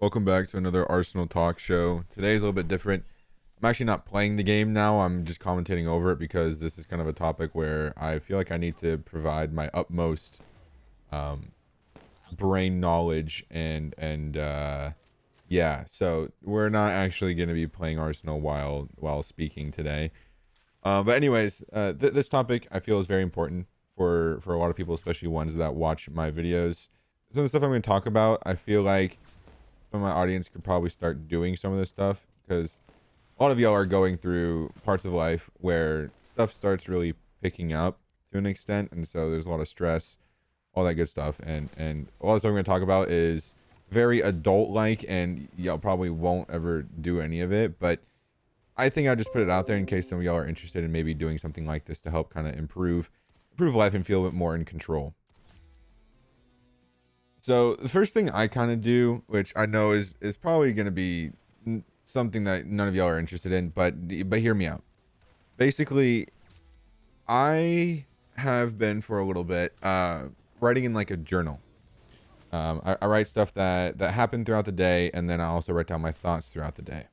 Welcome back to another Arsenal talk show. Today's a little bit different. I'm actually not playing the game now. I'm just commentating over it because this is kind of a topic where I feel like I need to provide my utmost um, brain knowledge and yeah. So we're not actually going to be playing Arsenal while speaking today. But anyways, this topic I feel is very important for a lot of people, especially ones that watch my videos. Some of the stuff I'm going to talk about, I feel like some of my audience could probably start doing some of this stuff because a lot of y'all are going through parts of life where stuff starts really picking up to an extent, and so there's a lot of stress, all that good stuff, and all the stuff I'm going to talk about is very adult like, and y'all probably won't ever do any of it, but I think I just put it out there in case some of y'all are interested in maybe doing something like this to help kind of improve life and feel a bit more in control. So the first thing I kind of do, which I know is probably going to be something that none of y'all are interested in, but hear me out. Basically, I have been for a little bit writing in like a journal. I write stuff that happened throughout the day, and then I also write down my thoughts throughout the day.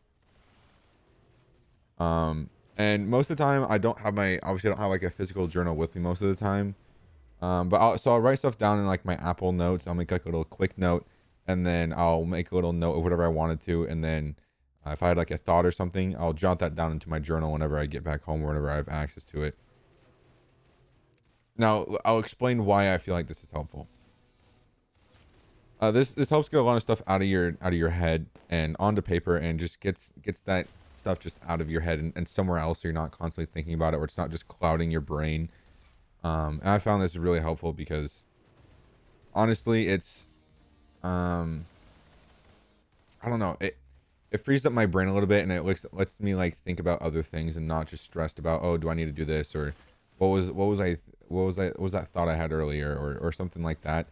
And most of the time, I don't have like a physical journal with me most of the time. But I'll write stuff down in like my Apple Notes. I'll make like a little quick note, and then I'll make a little note of whatever I wanted to. And then if I had like a thought or something, I'll jot that down into my journal whenever I get back home or whenever I have access to it. Now, I'll explain why I feel like this is helpful. This helps get a lot of stuff out of your head and onto paper, and just gets that stuff just out of your head and somewhere else, so you're not constantly thinking about it, or it's not just clouding your brain. And I found this really helpful because honestly, it's I don't know, it frees up my brain a little bit, and it lets me like think about other things and not just stressed about, oh, do I need to do this, or what was that thought I had earlier, or something like that.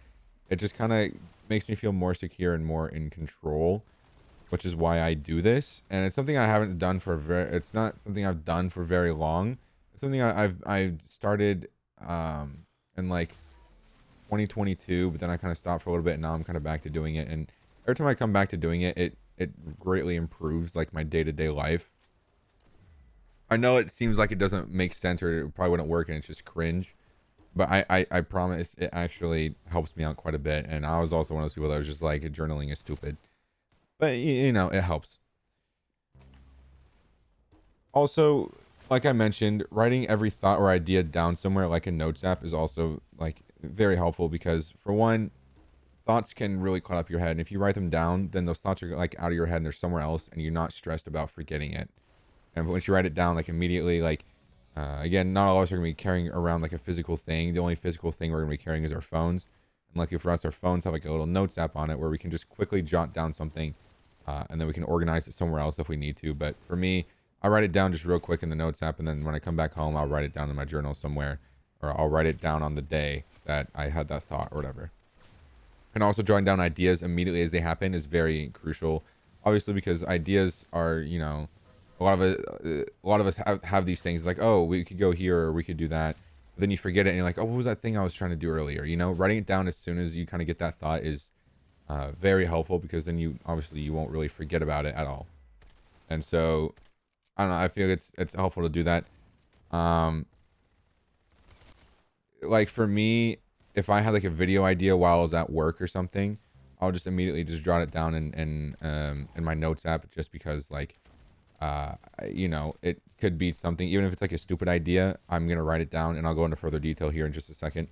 It just kind of makes me feel more secure and more in control, which is why I do this. And it's something I haven't done it's not something I've done for very long. It's something I've started in like 2022, but then I kind of stopped for a little bit, and now I'm kind of back to doing it. And every time I come back to doing it, it greatly improves like my day-to-day life. I know it seems like it doesn't make sense, or it probably wouldn't work, and it's just cringe, but I promise it actually helps me out quite a bit. And I was also one of those people that was just like, journaling is stupid, but you know, it helps. Also, like I mentioned, writing every thought or idea down somewhere like a notes app is also like very helpful, because for one, thoughts can really cloud up your head, and if you write them down, then those thoughts are like out of your head and they're somewhere else, and you're not stressed about forgetting it. And once you write it down, like immediately, like again, not all of us are gonna be carrying around like a physical thing. The only physical thing we're gonna be carrying is our phones. And lucky for us, our phones have like a little notes app on it where we can just quickly jot down something, and then we can organize it somewhere else if we need to. But for me, I write it down just real quick in the notes app, and then when I come back home, I'll write it down in my journal somewhere, or I'll write it down on the day that I had that thought or whatever. And also, drawing down ideas immediately as they happen is very crucial, obviously, because ideas are, you know, a lot of us have these things like, oh, we could go here or we could do that. But then you forget it, and you're like, oh, what was that thing I was trying to do earlier? You know, writing it down as soon as you kind of get that thought is very helpful, because then you won't really forget about it at all. And so I don't know, I feel it's helpful to do that. Like for me, if I had like a video idea while I was at work or something, I'll just immediately just jot it down in my notes app, just because like you know, it could be something, even if it's like a stupid idea, I'm gonna write it down, and I'll go into further detail here in just a second.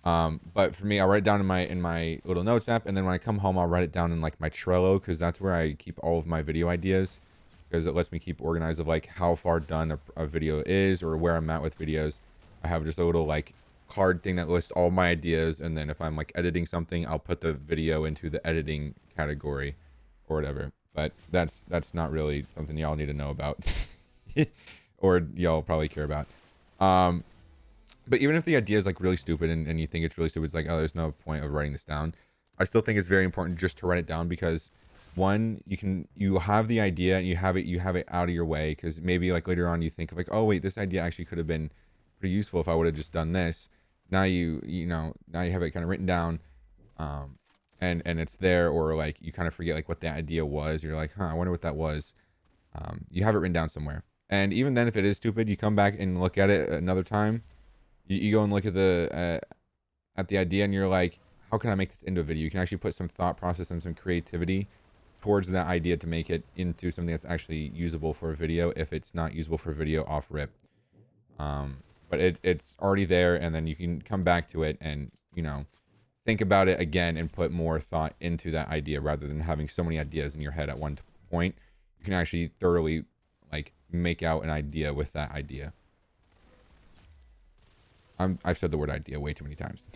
But for me, I'll write it down in my little notes app, and then when I come home, I'll write it down in like my Trello, because that's where I keep all of my video ideas, because it lets me keep organized of like how far done a video is, or where I'm at with videos. I have just a little like card thing that lists all my ideas, and then if I'm like editing something, I'll put the video into the editing category or whatever. But that's not really something y'all need to know about or y'all probably care about. But even if the idea is like really stupid, and you think it's really stupid, it's like, oh, there's no point of writing this down, I still think it's very important just to write it down, because one, you have the idea, and you have it out of your way, because maybe like later on you think of like, oh wait, this idea actually could have been pretty useful if I would have just done this. Now you have it kind of written down, and it's there, or like you kind of forget like what the idea was. You're like, huh, I wonder what that was. You have it written down somewhere. And even then, if it is stupid, you come back and look at it another time. You go and look at the idea, and you're like, how can I make this into a video? You can actually put some thought process and some creativity towards that idea to make it into something that's actually usable for a video, if it's not usable for video off rip. But it's already there, and then you can come back to it and, you know, think about it again and put more thought into that idea, rather than having so many ideas in your head at one point. You can actually thoroughly like make out an idea with that idea. I've said the word idea way too many times.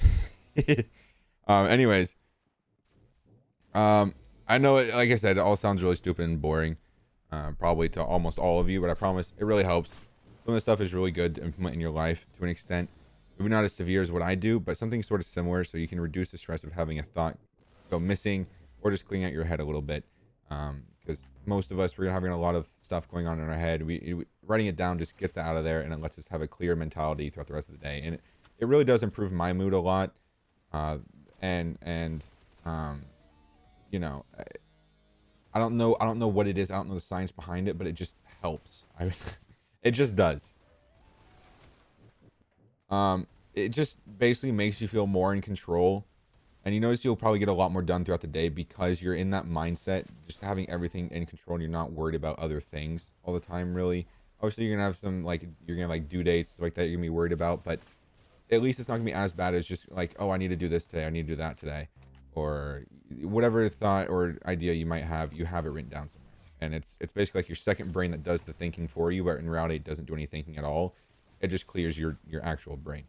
Anyways, I know it, like I said, it all sounds really stupid and boring, probably to almost all of you, but I promise it really helps. Some of this stuff is really good to implement in your life to an extent. Maybe not as severe as what I do, but something sort of similar, so you can reduce the stress of having a thought go missing, or just clean out your head a little bit. Because most of us, we're having a lot of stuff going on in our head. Writing it down just gets it out of there, and it lets us have a clear mentality throughout the rest of the day. And it really does improve my mood a lot. You know, I don't know what it is. I don't know the science behind it, but it just helps. It just does. It just basically makes you feel more in control, and you notice you'll probably get a lot more done throughout the day because you're in that mindset, just having everything in control, and you're not worried about other things all the time. Really, obviously, you're gonna have some, like, you're gonna like due dates like that you're gonna be worried about, but at least it's not gonna be as bad as just like, oh, I need to do this today, I need to do that today, or whatever thought or idea you might have, you have it written down somewhere. And it's basically like your second brain that does the thinking for you, but in reality it doesn't do any thinking at all. It just clears your actual brain.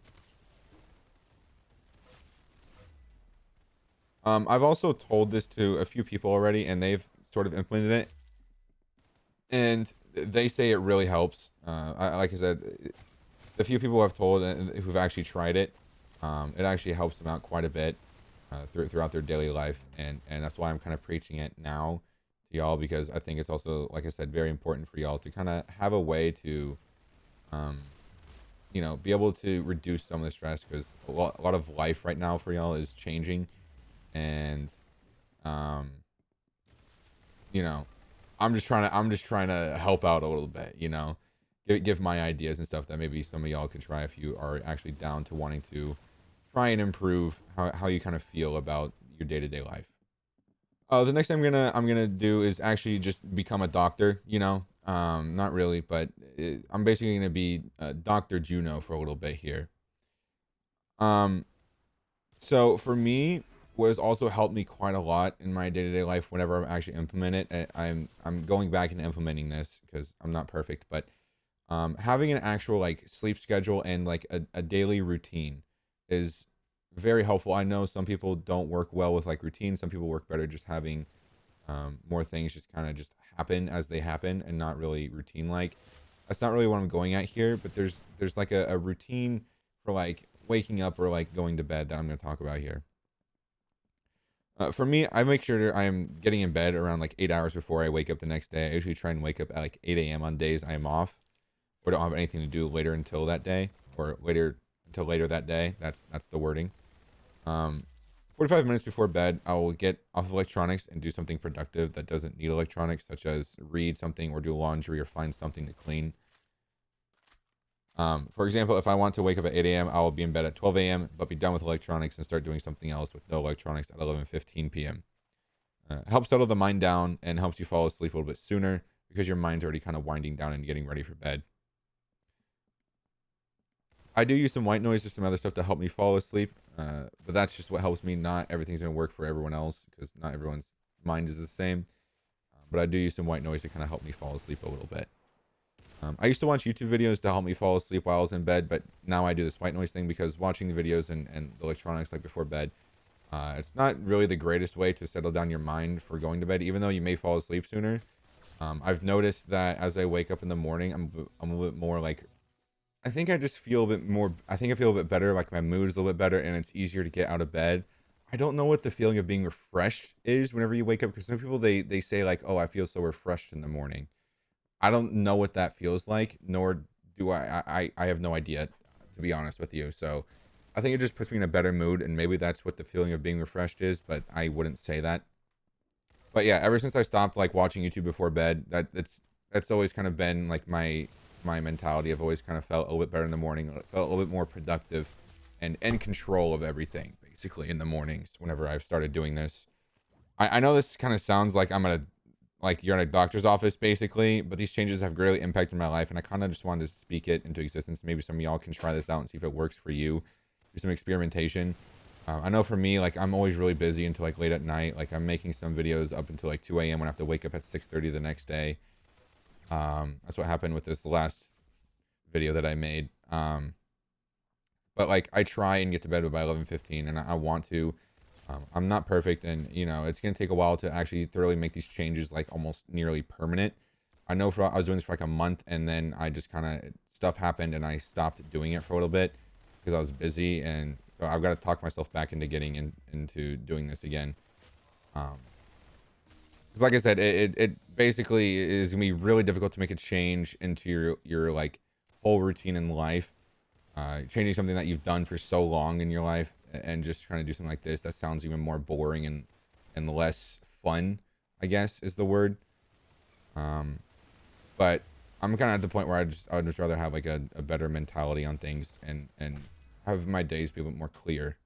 I've also told this to a few people already, and they've sort of implemented it, and they say it really helps. Like I said, the few people I've told who've actually tried it, it actually helps them out quite a bit throughout their daily life, and that's why I'm kind of preaching it now to y'all, because I think it's also, like I said, very important for y'all to kind of have a way to, you know, be able to reduce some of the stress, because a lot of life right now for y'all is changing, and you know, I'm just trying to help out a little bit, you know, give my ideas and stuff that maybe some of y'all can try if you are actually down to wanting to try and improve how you kind of feel about your day-to-day life. The next thing I'm gonna do is actually just become a doctor, you know. Not really, but I'm basically gonna be Dr. Juno for a little bit here. Um, so for me, what has also helped me quite a lot in my day-to-day life whenever I'm actually implement it, I'm going back and implementing this because I'm not perfect, but having an actual like sleep schedule and like a daily routine is very helpful. I know some people don't work well with like routine. Some people work better just having more things just kind of just happen as they happen and not really routine like. That's not really what I'm going at here, but there's like a routine for like waking up or like going to bed that I'm going to talk about here. For me, I make sure I am getting in bed around like 8 hours before I wake up the next day. I usually try and wake up at like 8 a.m. on days I am off or don't have anything to do later until that day, or later until later that day. That's the wording. 45 minutes before bed, I will get off of electronics and do something productive that doesn't need electronics, such as read something or do laundry or find something to clean. For example, if I want to wake up at 8 a.m., I will be in bed at 12 a.m., but be done with electronics and start doing something else with no electronics at 11:15 p.m. Helps settle the mind down and helps you fall asleep a little bit sooner because your mind's already kind of winding down and getting ready for bed. I do use some white noise or some other stuff to help me fall asleep, but that's just what helps me. Not everything's going to work for everyone else because not everyone's mind is the same. But I do use some white noise to kind of help me fall asleep a little bit. I used to watch YouTube videos to help me fall asleep while I was in bed, but now I do this white noise thing because watching the videos and the electronics like before bed, it's not really the greatest way to settle down your mind for going to bed, even though you may fall asleep sooner. I've noticed that as I wake up in the morning, I'm a little bit more like, I think I just feel a bit more, I think I feel a bit better, like my mood is a little bit better and it's easier to get out of bed. I don't know what the feeling of being refreshed is whenever you wake up, because some people, they say like, oh, I feel so refreshed in the morning. I don't know what that feels like, nor do I have no idea, to be honest with you. So I think it just puts me in a better mood, and maybe that's what the feeling of being refreshed is, but I wouldn't say that. But yeah, ever since I stopped like watching YouTube before bed, that's always kind of been like my mentality. I've always kind of felt a little bit better in the morning, felt a little bit more productive and in control of everything basically in the mornings whenever I've started doing this. I know this kind of sounds like I'm at a like you're in a doctor's office basically, but these changes have greatly impacted my life, and I kind of just wanted to speak it into existence. Maybe some of y'all can try this out and see if it works for you. Do some experimentation. I know for me, like I'm always really busy until like late at night. Like I'm making some videos up until like 2 a.m. when I have to wake up at 6:30 the next day. That's what happened with this last video that I made. But like I try and get to bed by 11:15, and I want to. I'm not perfect, and you know it's gonna take a while to actually thoroughly make these changes like almost nearly permanent. I know I was doing this for like a month, and then I just kind of stuff happened, and I stopped doing it for a little bit because I was busy, and so I've got to talk myself back into getting into doing this again. Um, because like I said, it basically is gonna be really difficult to make a change into your like whole routine in life. Changing something that you've done for so long in your life and just trying to do something like this that sounds even more boring and less fun, I guess is the word. Um, but I'm kind of at the point where I would just rather have like a better mentality on things and have my days be a bit more clear.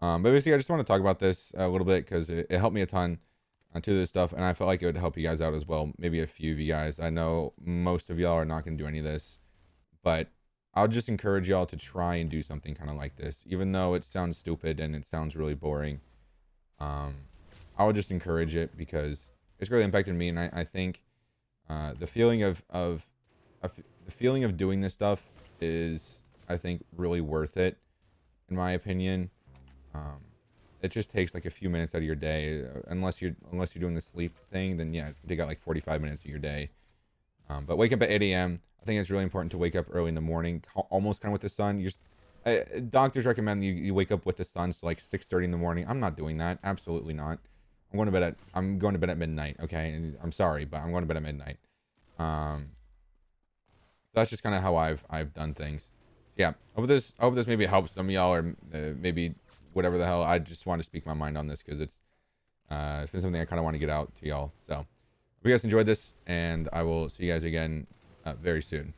But basically, I just want to talk about this a little bit because it helped me a ton to this stuff, and I felt like it would help you guys out as well. Maybe a few of you guys. I know most of y'all are not going to do any of this, but I'll just encourage y'all to try and do something kind of like this, even though it sounds stupid and it sounds really boring. Um, I would just encourage it because it's really impacted me, and I think the feeling of the feeling of doing this stuff is, I think, really worth it, in my opinion. Um, it just takes like a few minutes out of your day, unless you're doing the sleep thing, then yeah, it's gonna take out like 45 minutes of your day. But wake up at 8 a.m. I think it's really important to wake up early in the morning, almost kind of with the sun. Doctors recommend you wake up with the sun, so like 6:30 in the morning. I'm not doing that. Absolutely not. I'm going to bed at midnight. Okay, and I'm sorry, but I'm going to bed at midnight. Um, so that's just kind of how I've done things. Yeah, I hope this maybe helps some of y'all, or maybe whatever the hell. I just want to speak my mind on this because it's been something I kind of want to get out to y'all. So hope you guys enjoyed this, and I will see you guys again very soon.